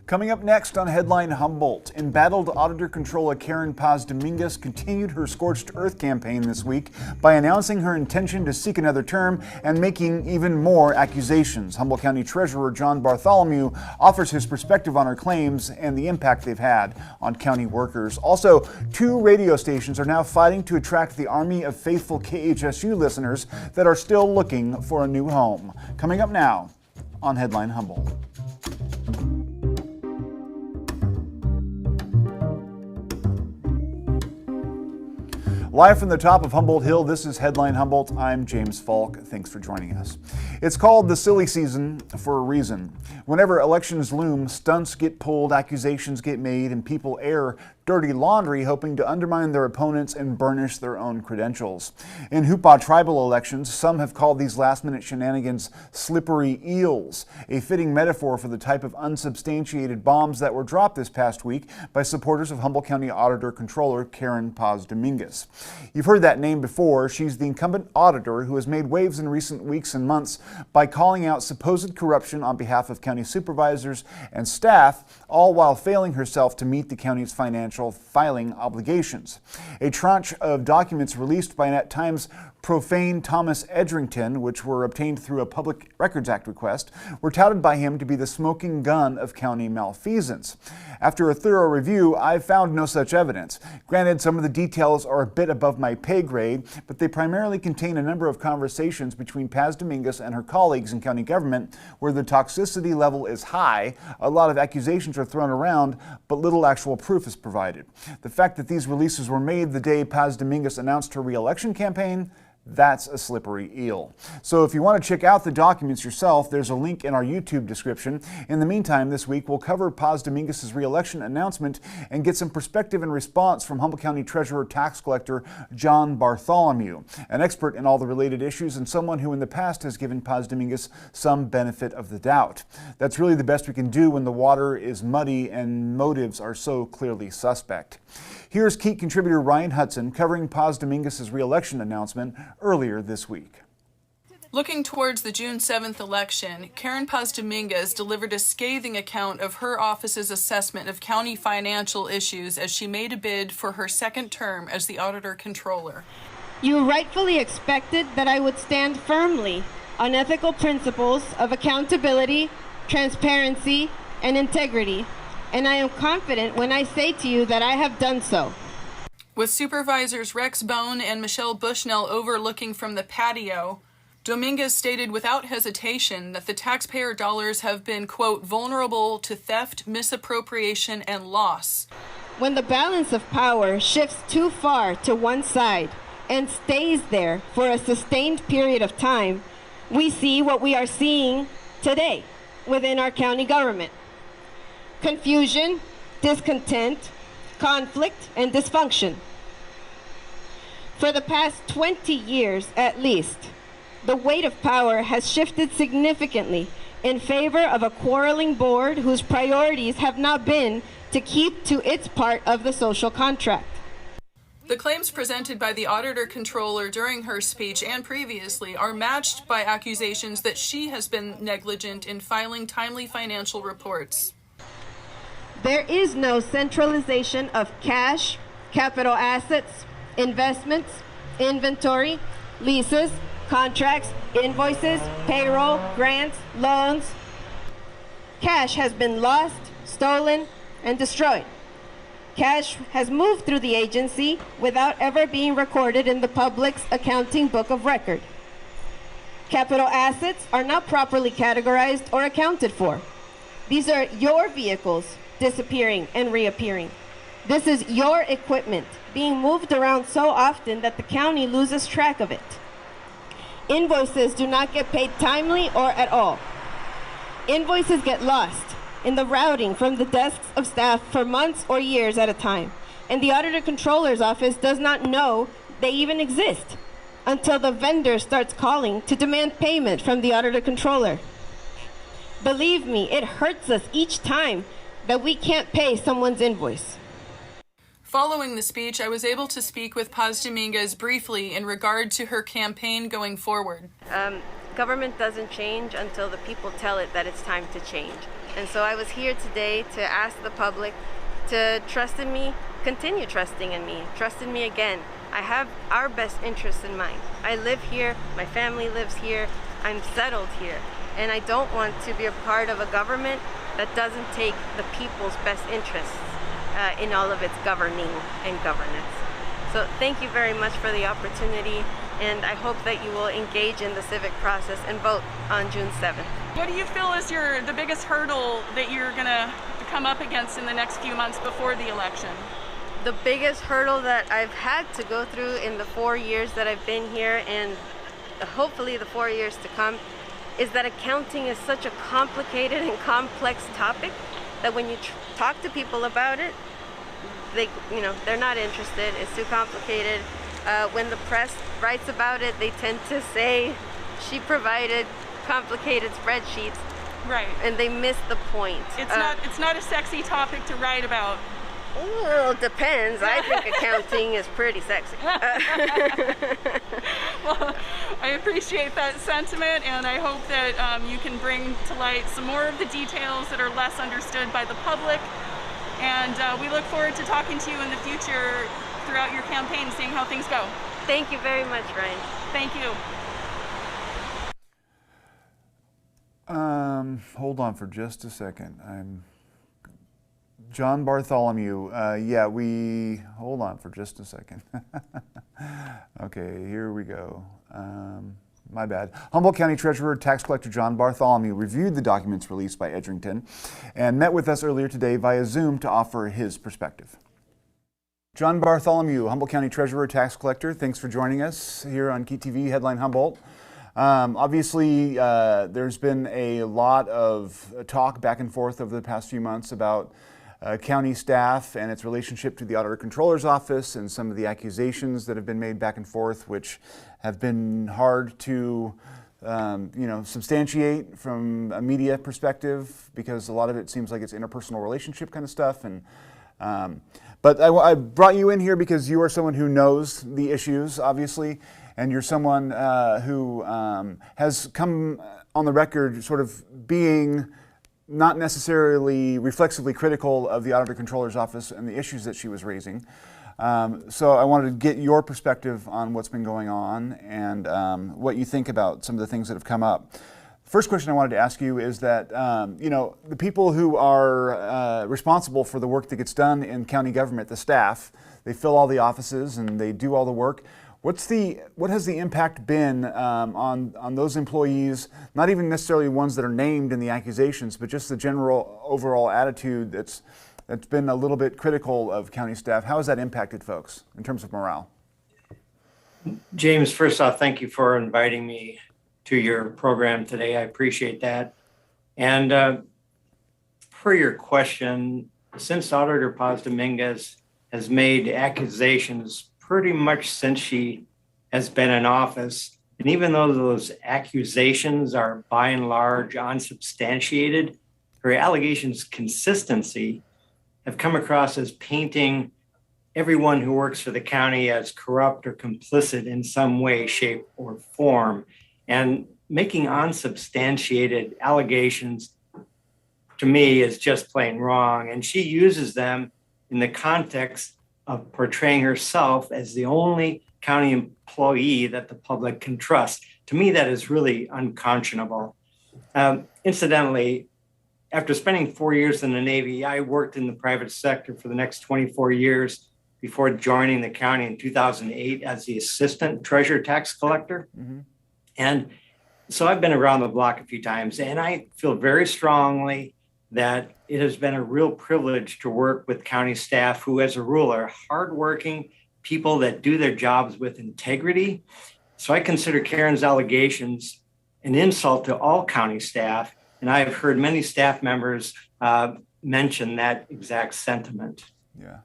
Coming up next on Headline Humboldt, embattled Auditor Controller Karen Dominguez continued her Scorched Earth campaign this week by announcing her intention to seek another term and making even more accusations. Humboldt County Treasurer John Bartholomew offers his perspective on her claims and the impact they've had on county workers. Also, 2 radio stations are now fighting to attract the army of faithful KHSU listeners that are still looking for a new home. Coming up now on Headline Humboldt. Live from the top of Humboldt Hill, this is Headline Humboldt. I'm James Falk. Thanks for joining us. It's called the silly season for a reason. Whenever elections loom, stunts get pulled, accusations get made, and people air dirty laundry hoping to undermine their opponents and burnish their own credentials. In Humboldt tribal elections, some have called these last-minute shenanigans slippery eels, a fitting metaphor for the type of unsubstantiated bombs that were dropped this past week by supporters of Humboldt County Auditor Controller Karen Dominguez. You've heard that name before. She's the incumbent auditor who has made waves in recent weeks and months by calling out supposed corruption on behalf of county supervisors and staff, all while failing herself to meet the county's financial filing obligations. A tranche of documents released by an at times profane Thomas Edrington, which were obtained through a Public Records Act request, were touted by him to be the smoking gun of county malfeasance. After a thorough review, I've found no such evidence. Granted, some of the details are a bit above my pay grade, but they primarily contain a number of conversations between Dominguez and her colleagues in county government where the toxicity level is high, a lot of accusations are thrown around, but little actual proof is provided. The fact that these releases were made the day Dominguez announced her re-election campaign, that's a slippery eel. So if you want to check out the documents yourself, there's a link in our YouTube description. In the meantime, this week, we'll cover Dominguez's re-election announcement and get some perspective and response from Humboldt County Treasurer Tax Collector John Bartholomew, an expert in all the related issues and someone who in the past has given Dominguez some benefit of the doubt. That's really the best we can do when the water is muddy and motives are so clearly suspect. Here's KEET contributor Ryan Hudson covering Dominguez's re-election announcement earlier this week. Looking towards the June 7th election, Karen Dominguez delivered a scathing account of her office's assessment of county financial issues as she made a bid for her second term as the Auditor Controller. You rightfully expected that I would stand firmly on ethical principles of accountability, transparency, and integrity, and I am confident when I say to you that I have done so. With Supervisors Rex Bone and Michelle Bushnell overlooking from the patio, Dominguez stated without hesitation that the taxpayer dollars have been, quote, vulnerable to theft, misappropriation, and loss. When the balance of power shifts too far to one side and stays there for a sustained period of time, we see what we are seeing today within our county government. Confusion, discontent, conflict, and dysfunction. For the past 20 years at least, the weight of power has shifted significantly in favor of a quarreling board whose priorities have not been to keep to its part of the social contract. The claims presented by the Auditor Controller during her speech and previously are matched by accusations that she has been negligent in filing timely financial reports. There is no centralization of cash, capital assets, investments, inventory, leases, contracts, invoices, payroll, grants, loans. Cash has been lost, stolen, and destroyed. Cash has moved through the agency without ever being recorded in the public's accounting book of record. Capital assets are not properly categorized or accounted for. These are your vehicles disappearing and reappearing. This is your equipment being moved around so often that the county loses track of it. Invoices do not get paid timely or at all. Invoices get lost in the routing from the desks of staff for months or years at a time, and the Auditor Controller's office does not know they even exist until the vendor starts calling to demand payment from the Auditor Controller. Believe me, it hurts us each time that we can't pay someone's invoice. Following the speech, I was able to speak with Dominguez briefly in regard to her campaign going forward. government doesn't change until the people tell it that it's time to change. And so I was here today to ask the public to trust in me, continue trusting in me, trust in me again. I have our best interests in mind. I live here, my family lives here, I'm settled here, and I don't want to be a part of a government that doesn't take the people's best interests in all of its governing and governance. So thank you very much for the opportunity, and I hope that you will engage in the civic process and vote on June 7th. What do you feel is the biggest hurdle that you're going to come up against in the next few months before the election? The biggest hurdle that I've had to go through in the 4 years that I've been here, and hopefully the 4 years to come, is that accounting is such a complicated and complex topic that when you talk to people about it, they're not interested. It's too complicated. When the press writes about it, they tend to say she provided complicated spreadsheets, right? And they miss the point. It's not a sexy topic to write about. Well, it depends. I think accounting is pretty sexy. Well, I appreciate that sentiment, and I hope that you can bring to light some more of the details that are less understood by the public. And we look forward to talking to you in the future throughout your campaign, seeing how things go. Thank you very much, Ryan. Thank you. Hold on for just a second. John Bartholomew. Hold on for just a second. Okay, here we go. My bad. Humboldt County Treasurer Tax Collector John Bartholomew reviewed the documents released by Edgerton and met with us earlier today via Zoom to offer his perspective. John Bartholomew, Humboldt County Treasurer Tax Collector, thanks for joining us here on KEET TV, Headline Humboldt. Obviously, there's been a lot of talk back and forth over the past few months about county staff and its relationship to the Auditor Controller's office and some of the accusations that have been made back and forth, which have been hard to substantiate from a media perspective, because a lot of it seems like it's interpersonal relationship kind of stuff. But I brought you in here because you are someone who knows the issues, obviously, and you're someone who has come on the record sort of being not necessarily reflexively critical of the Auditor Controller's office and the issues that she was raising. So I wanted to get your perspective on what's been going on and what you think about some of the things that have come up. First question I wanted to ask you is that, the people who are responsible for the work that gets done in county government, the staff, they fill all the offices and they do all the work. What has the impact been on those employees, not even necessarily ones that are named in the accusations, but just the general overall attitude that's been a little bit critical of county staff? How has that impacted folks in terms of morale? James, first off, thank you for inviting me to your program today. I appreciate that. And per your question, since Auditor Paz Dominguez has made accusations pretty much since she has been in office, and even though those accusations are by and large unsubstantiated, her allegations' consistency have come across as painting everyone who works for the county as corrupt or complicit in some way, shape, or form. And making unsubstantiated allegations, to me, is just plain wrong. And she uses them in the context of portraying herself as the only county employee that the public can trust. To me, that is really unconscionable. Incidentally, after spending 4 years in the Navy, I worked in the private sector for the next 24 years before joining the county in 2008 as the assistant treasurer tax collector. Mm-hmm. And so I've been around the block a few times, and I feel very strongly that it has been a real privilege to work with county staff who, as a rule, are hardworking people that do their jobs with integrity. So I consider Karen's allegations an insult to all county staff, and I have heard many staff members mention that exact sentiment. Yeah.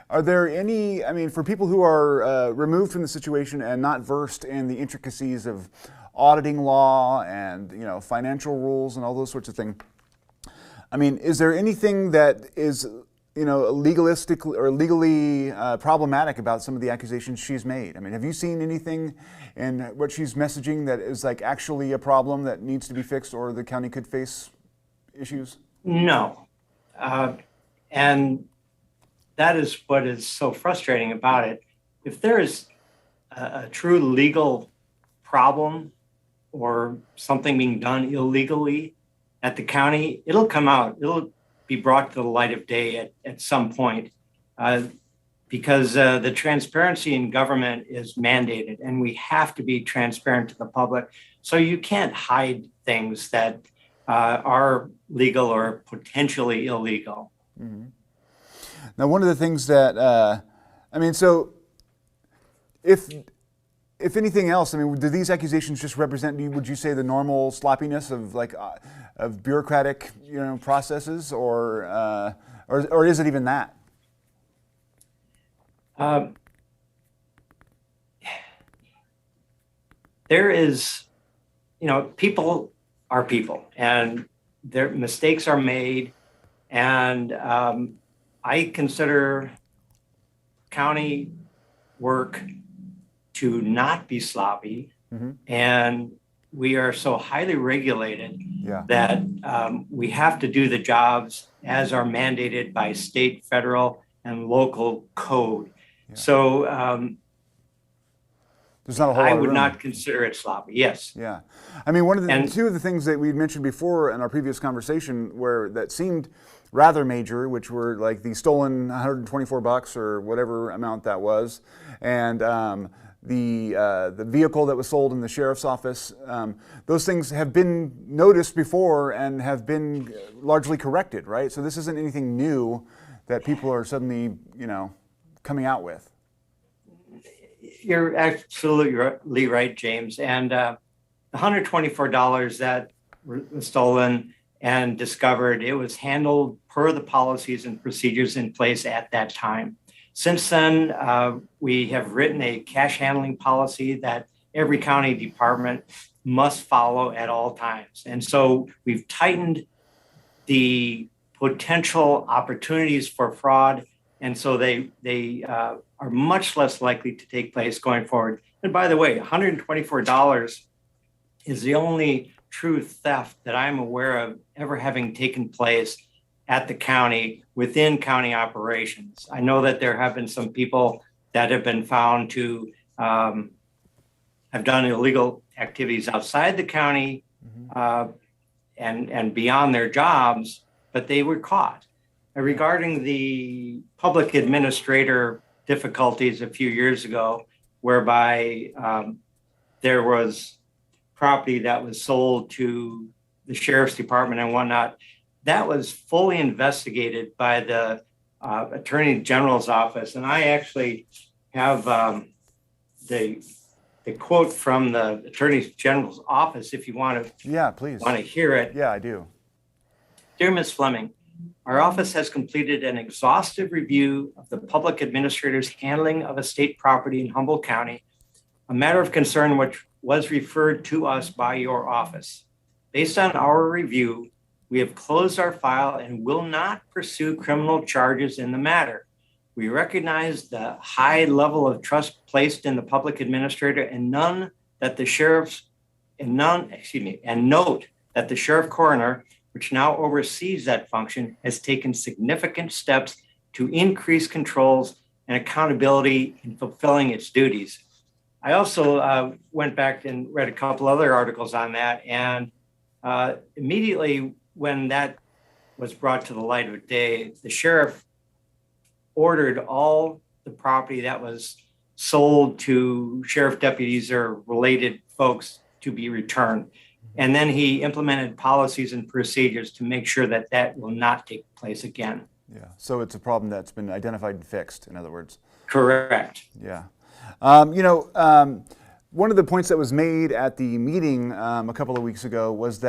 Are there any, for people who are removed from the situation and not versed in the intricacies of auditing law and, financial rules and all those sorts of things, is there anything that is legalistic or legally problematic about some of the accusations she's made. I mean, have you seen anything in what she's messaging that is like actually a problem that needs to be fixed, or the county could face issues? No. And that is what is so frustrating about it. If there is a true legal problem or something being done illegally at the county, it'll come out. It'll be brought to the light of day at some point, because the transparency in government is mandated, and we have to be transparent to the public. So you can't hide things that are legal or potentially illegal. Mm-hmm. Now, one of the things that, so if anything else, do these accusations just represent, would you say, the normal sloppiness of of bureaucratic, processes, or is it even that? There is, people are people, and their mistakes are made, and I consider county work to not be sloppy, mm-hmm. and we are so highly regulated yeah. that we have to do the jobs as are mandated by state, federal, and local code. Yeah. So there's not a whole lot I of would room. not consider it sloppy. Yes. Yeah, two of the things that we mentioned before in our previous conversation, where that seemed rather major, which were like the stolen $124 or whatever amount that was, and the vehicle that was sold in the sheriff's office. Those things have been noticed before and have been largely corrected, right? So this isn't anything new that people are suddenly, coming out with. You're absolutely right, James. And the $124 that was stolen and discovered, it was handled per the policies and procedures in place at that time. Since then, we have written a cash handling policy that every county department must follow at all times. And so we've tightened the potential opportunities for fraud. And so they are much less likely to take place going forward. And by the way, $124 is the only true theft that I'm aware of ever having taken place at the county within county operations. I know that there have been some people that have been found to have done illegal activities outside the county, mm-hmm. and beyond their jobs, but they were caught. Regarding the public administrator difficulties a few years ago, whereby there was property that was sold to the sheriff's department and whatnot, that was fully investigated by the Attorney General's office. And I actually have the quote from the Attorney General's office, if you want to. Yeah, please. Want to hear it. Yeah, I do. Dear Ms. Fleming, our office has completed an exhaustive review of the public administrator's handling of estate property in Humboldt County, a matter of concern which was referred to us by your office. Based on our review, we have closed our file and will not pursue criminal charges in the matter. We recognize the high level of trust placed in the public administrator and note that the sheriff coroner, which now oversees that function, has taken significant steps to increase controls and accountability in fulfilling its duties. I also went back and read a couple other articles on that, and immediately when that was brought to the light of day, the sheriff ordered all the property that was sold to sheriff deputies or related folks to be returned. And then he implemented policies and procedures to make sure that that will not take place again. Yeah, so it's a problem that's been identified and fixed, in other words. Correct. Yeah. One of the points that was made at the meeting a couple of weeks ago was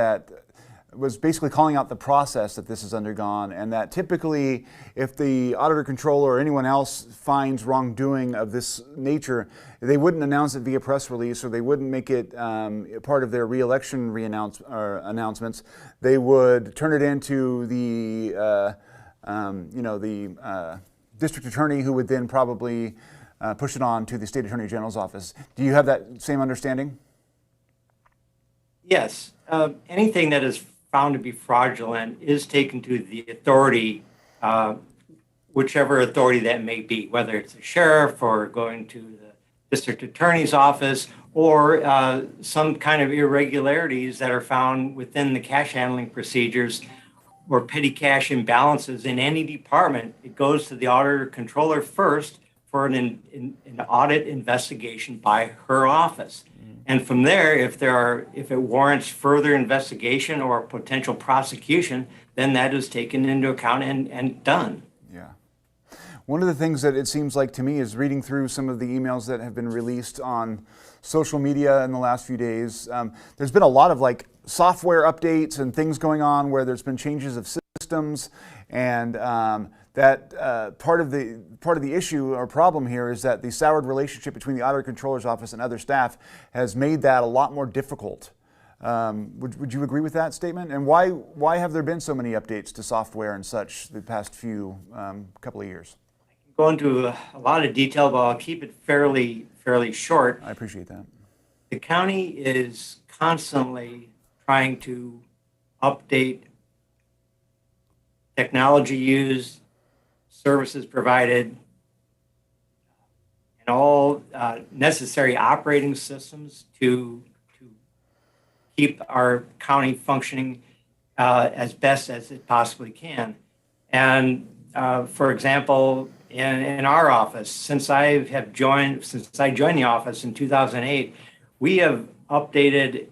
basically calling out the process that this has undergone, and that typically if the Auditor Controller or anyone else finds wrongdoing of this nature, they wouldn't announce it via press release, or they wouldn't make it part of their re-election announcements. They would turn it into the the district attorney who would then probably push it on to the state attorney general's office. Do you have that same understanding? Yes. Anything that is found to be fraudulent is taken to the authority, whichever authority that may be, whether it's the sheriff or going to the district attorney's office, or some kind of irregularities that are found within the cash handling procedures or petty cash imbalances in any department. It goes to the auditor controller first for an audit investigation by her office. And from there, if it warrants further investigation or potential prosecution, then that is taken into account and done. Yeah. One of the things that it seems like to me is reading through some of the emails that have been released on social media in the last few days. There's been a lot of like software updates and things going on where there's been changes of systems, and that part of the issue or problem here is that the soured relationship between the Auditor Controller's office and other staff has made that a lot more difficult. Would you agree with that statement? And why have there been so many updates to software and such the past few couple of years? I can go into a lot of detail, but I'll keep it fairly short. I appreciate that. The county is constantly trying to update technology used, services provided, and all necessary operating systems to keep our county functioning as best as it possibly can. And for example, in our office, since I joined the office in 2008, we have updated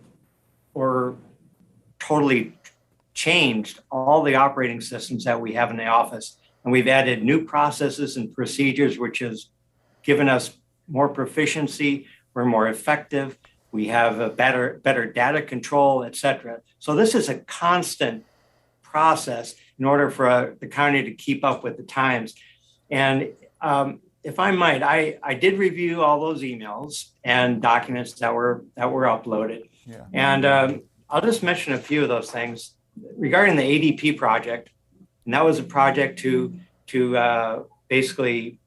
or totally changed all the operating systems that we have in the office. And we've added new processes and procedures, which has given us more proficiency. We're more effective. We have a better data control, et cetera. So this is a constant process in order for the county to keep up with the times. And if I might, I did review all those emails and documents that were uploaded. Yeah. And I'll just mention a few of those things regarding the ADP project. And that was a project to basically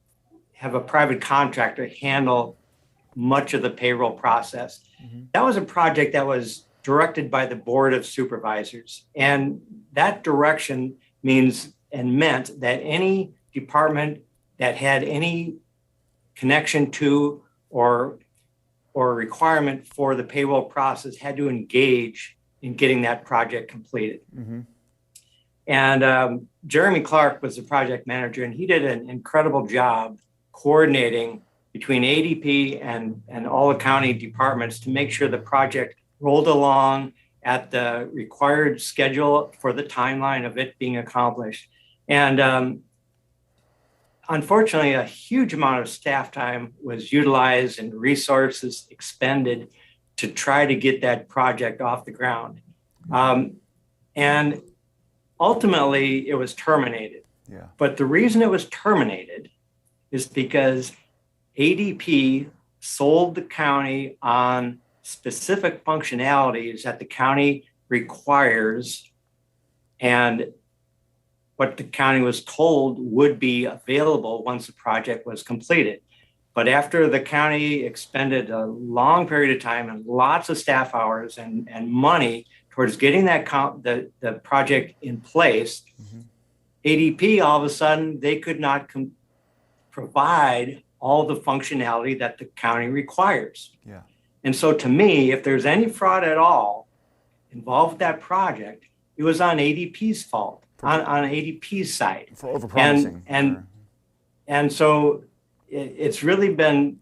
have a private contractor handle much of the payroll process. Mm-hmm. That was a project that was directed by the Board of Supervisors. And that direction meant that any department that had any connection to or requirement for the payroll process had to engage in getting that project completed. Mm-hmm. And Jeremy Clark was the project manager, and he did an incredible job coordinating between ADP and all the county departments to make sure the project rolled along at the required schedule for the timeline of it being accomplished. And unfortunately, a huge amount of staff time was utilized and resources expended to try to get that project off the ground. And ultimately, it was terminated. Yeah. But the reason it was terminated is because ADP sold the county on specific functionalities that the county requires and what the county was told would be available once the project was completed. But after the county expended a long period of time and lots of staff hours and money towards getting the project in place, mm-hmm. ADP, all of a sudden, they could not provide all the functionality that the county requires. Yeah. And so to me, if there's any fraud at all involved with that project, it was on ADP's fault, on ADP's side. For overpromising. And so it's really been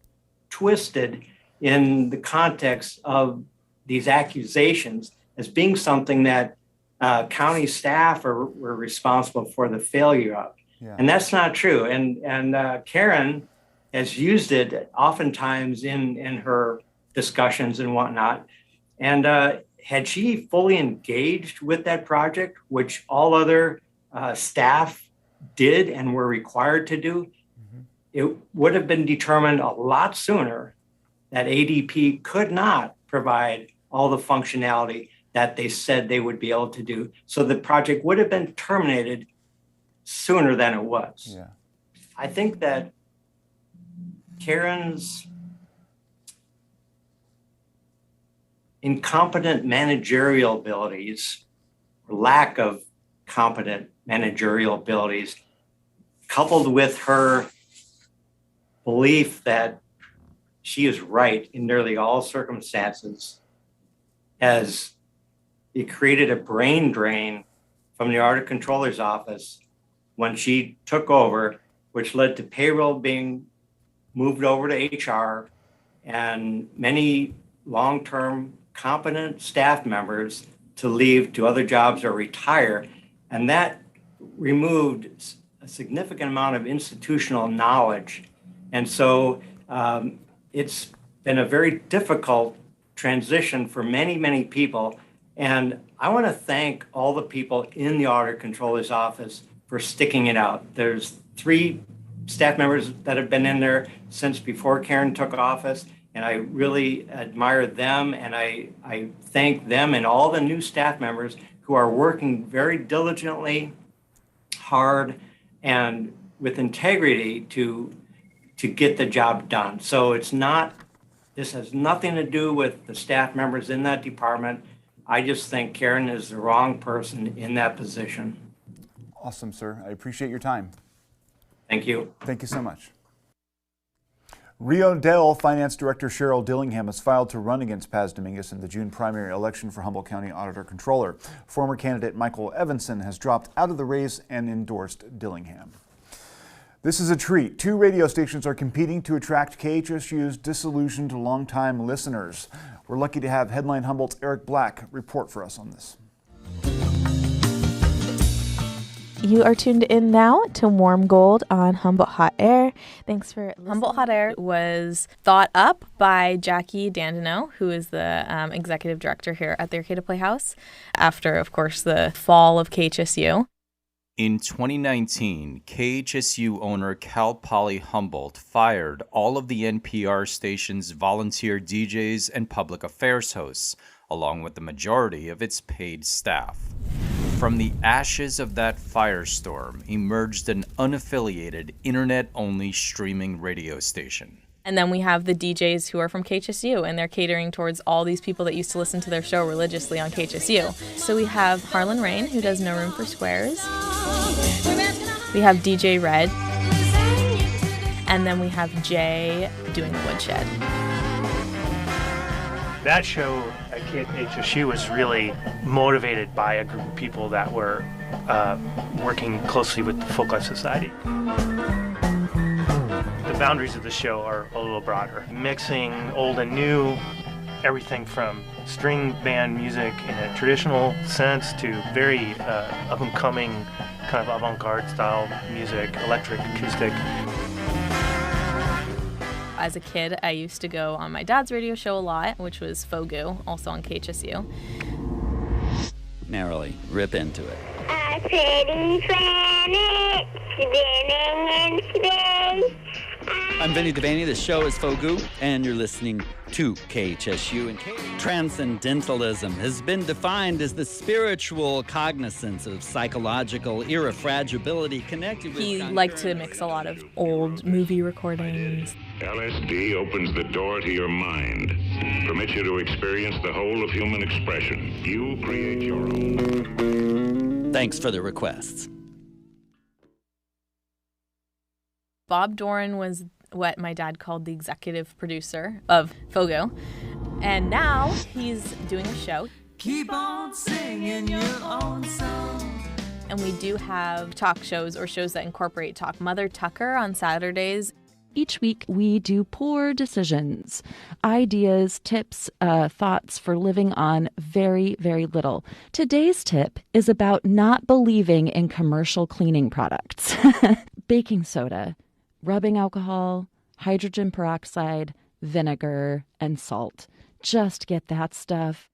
twisted in the context of these accusations as being something that county staff were responsible for the failure of. Yeah. And that's not true. And Karen has used it oftentimes in her discussions and whatnot. And had she fully engaged with that project, which all other staff did and were required to do, mm-hmm. it would have been determined a lot sooner that ADP could not provide all the functionality that they said they would be able to do. So the project would have been terminated sooner than it was. Yeah. I think that Karen's incompetent managerial abilities, or lack of competent managerial abilities, coupled with her belief that she is right in nearly all circumstances, has it created a brain drain from the Auditor Controller's office when she took over, which led to payroll being moved over to HR and many long-term competent staff members to leave to other jobs or retire. And that removed a significant amount of institutional knowledge. And so it's been a very difficult transition for many, many people. And I want to thank all the people in the Auditor Controller's office for sticking it out. There's 3 staff members that have been in there since before Karen took office, and I really admire them, and I thank them and all the new staff members who are working very diligently, hard, and with integrity to get the job done. So this has nothing to do with the staff members in that department. I just think Karen is the wrong person in that position. Awesome, sir. I appreciate your time. Thank you. Thank you so much. Rio Dell Finance Director Cheryl Dillingham has filed to run against Paz Dominguez in the June primary election for Humboldt County Auditor Controller. Former candidate Michael Evanson has dropped out of the race and endorsed Dillingham. This is a treat. 2 radio stations are competing to attract KHSU's disillusioned longtime listeners. We're lucky to have Headline Humboldt's Eric Black report for us on this. You are tuned in now to Warm Gold on Humboldt Hot Air. Thanks for listening. Humboldt Hot Air was thought up by Jackie Dandino, who is the executive director here at the Arcata Playhouse, after, of course, the fall of KHSU. In 2019, KHSU owner Cal Poly Humboldt fired all of the NPR station's volunteer DJs and public affairs hosts, along with the majority of its paid staff. From the ashes of that firestorm emerged an unaffiliated, internet-only streaming radio station. And then we have the DJs who are from KHSU, and they're catering towards all these people that used to listen to their show religiously on KHSU. So we have Harlan Rain, who does No Room for Squares. We have DJ Red. And then we have Jay doing The Woodshed. That show at KHSU was really motivated by a group of people that were working closely with the Folk Life Society. The boundaries of the show are a little broader, mixing old and new, everything from string band music in a traditional sense to very up-and-coming kind of avant-garde style music, electric, acoustic. As a kid, I used to go on my dad's radio show a lot, which was Fogu, also on KHSU. Narrowly, rip into it. A pretty planet spinning in space. I'm Vinny Devaney, the show is Fogu, and you're listening to KHSU. And Transcendentalism has been defined as the spiritual cognizance of psychological irrefragility connected with... He liked to mix a lot of old movie recordings. LSD opens the door to your mind, permits you to experience the whole of human expression. You create your own. Thanks for the requests. Bob Doran was what my dad called the executive producer of Fogu, and now he's doing a show. Keep on singing your own song. And we do have talk shows or shows that incorporate talk. Mother Tucker on Saturdays. Each week, we do poor decisions, ideas, tips, thoughts for living on very, very little. Today's tip is about not believing in commercial cleaning products. Baking soda, rubbing alcohol, hydrogen peroxide, vinegar, and salt. Just get that stuff.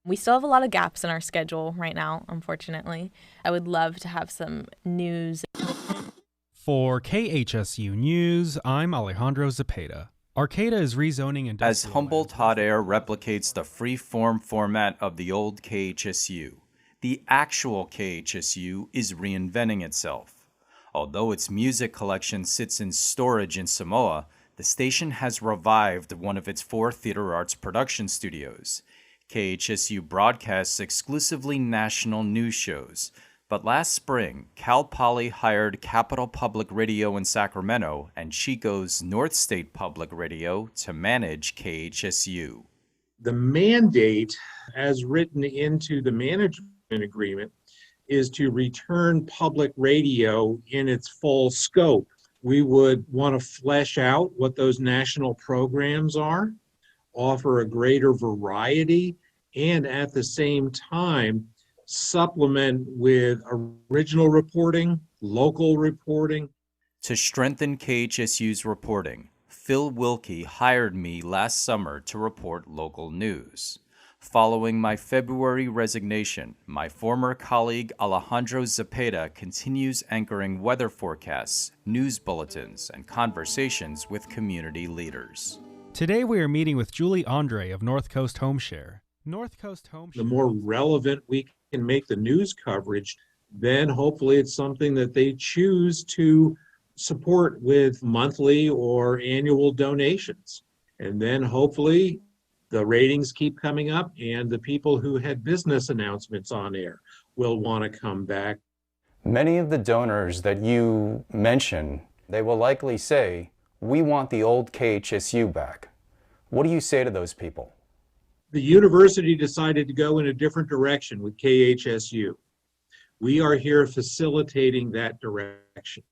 We still have a lot of gaps in our schedule right now, unfortunately. I would love to have some news. For KHSU News, I'm Alejandro Zepeda. Arcata is rezoning and... As Humboldt Hot Air replicates the free-form format of the old KHSU, the actual KHSU is reinventing itself. Although its music collection sits in storage in Samoa, the station has revived one of its 4 theater arts production studios. KHSU broadcasts exclusively national news shows, but last spring, Cal Poly hired Capital Public Radio in Sacramento and Chico's North State Public Radio to manage KHSU. The mandate, as written into the management agreement, is to return public radio in its full scope. We would want to flesh out what those national programs are, offer a greater variety, and at the same time, supplement with original reporting, local reporting. To strengthen KHSU's reporting, Phil Wilkie hired me last summer to report local news. Following my February resignation, my former colleague Alejandro Zepeda continues anchoring weather forecasts, news bulletins, and conversations with community leaders. Today we are meeting with Julie Andre of North Coast Homeshare. North Coast Homeshare. The more relevant we can make the news coverage, then hopefully it's something that they choose to support with monthly or annual donations. And then hopefully the ratings keep coming up and the people who had business announcements on air will want to come back. Many of the donors that you mention, they will likely say, we want the old KHSU back. What do you say to those people? The university decided to go in a different direction with KHSU. We are here facilitating that direction.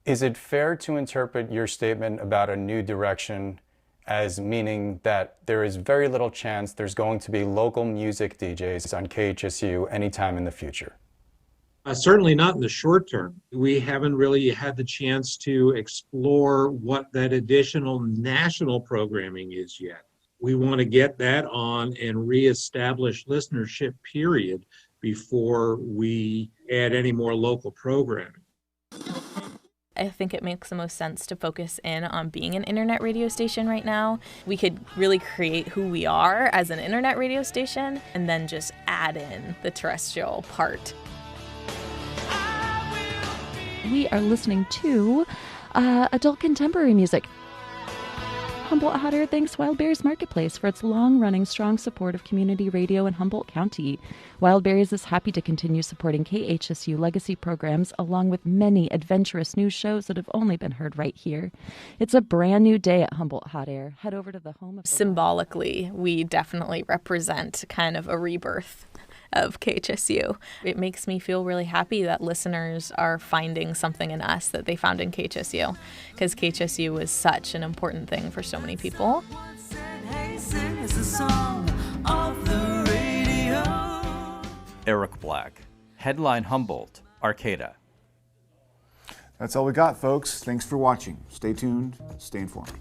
Is it fair to interpret your statement about a new direction as meaning that there is very little chance there's going to be local music DJs on KHSU anytime in the future? Certainly not in the short term. We haven't really had the chance to explore what that additional national programming is yet. We want to get that on and reestablish listenership, period, before we add any more local programming. I think it makes the most sense to focus in on being an internet radio station right now. We could really create who we are as an internet radio station and then just add in the terrestrial part. We are listening to adult contemporary music. Humboldt Hot Air thanks Wild Berries Marketplace for its long-running strong support of community radio in Humboldt County. Wild Berries is happy to continue supporting KHSU legacy programs along with many adventurous news shows that have only been heard right here. It's a brand new day at Humboldt Hot Air. Head over to the home of... Symbolically, we definitely represent kind of a rebirth of KHSU. It makes me feel really happy that listeners are finding something in us that they found in KHSU, because KHSU was such an important thing for so many people. Eric Black, Headline Humboldt, Arcata. That's all we got, folks. Thanks for watching. Stay tuned, stay informed.